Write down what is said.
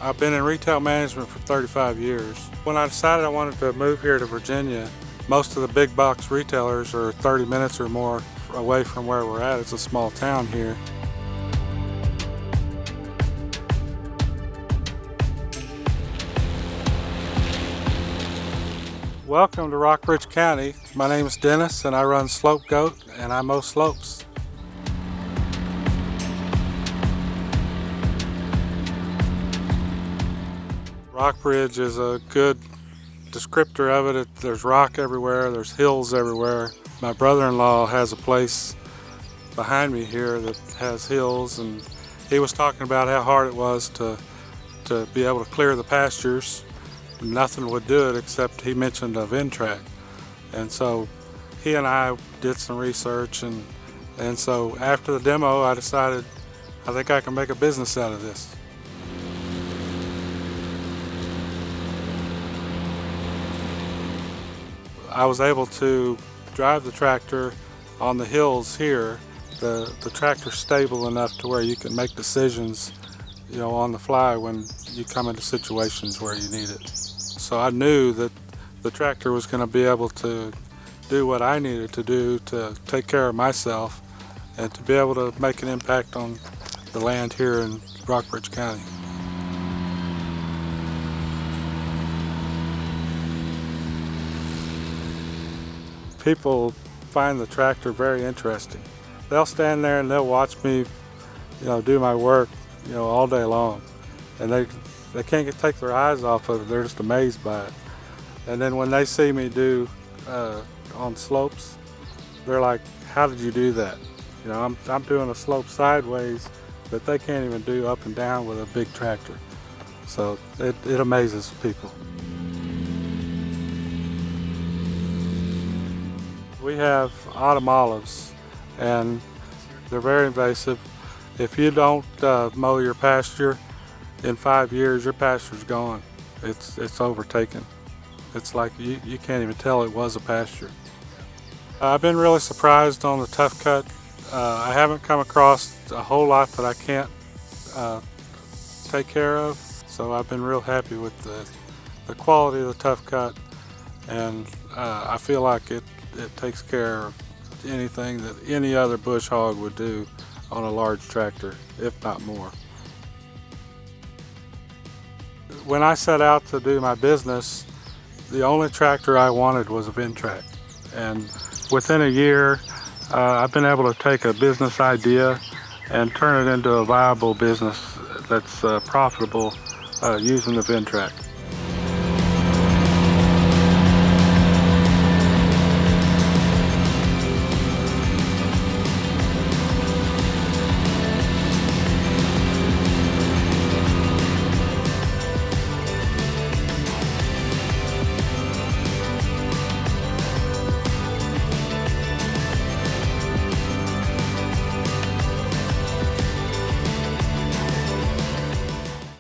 I've been in retail management for 35 years. When I decided I wanted to move here to Virginia, most of the big box retailers are 30 minutes or more away from where we're at. It's a small town here. Welcome to Rockbridge County. My name is Dennis and I run Slope Goat and I mow slopes. Rockbridge is a good descriptor of it. There's rock everywhere, there's hills everywhere. My brother-in-law has a place behind me here that has hills, and he was talking about how hard it was to be able to clear the pastures. Nothing would do it except he mentioned a Ventrac. And so he and I did some research, and so after the demo I decided I think I can make a business out of this. I was able to drive the tractor on the hills here. The tractor's stable enough to where you can make decisions, on the fly when you come into situations where you need it. So I knew that the tractor was going to be able to do what I needed to do to take care of myself and to be able to make an impact on the land here in Rockbridge County. People find the tractor very interesting. They'll stand there and they'll watch me, do my work, all day long, and they can't take their eyes off of it. They're just amazed by it. And then when they see me do on slopes, they're like, "How did you do that?" I'm doing a slope sideways that they can't even do up and down with a big tractor. So it amazes people. We have autumn olives, and they're very invasive. If you don't mow your pasture, in 5 years your pasture's gone. It's overtaken. It's like you can't even tell it was a pasture. I've been really surprised on the tough cut. I haven't come across a whole lot that I can't take care of, so I've been real happy with the quality of the tough cut, and I feel like it takes care of anything that any other bush hog would do on a large tractor, if not more. When I set out to do my business, the only tractor I wanted was a Ventrac, and within a year I've been able to take a business idea and turn it into a viable business that's profitable using the Ventrac.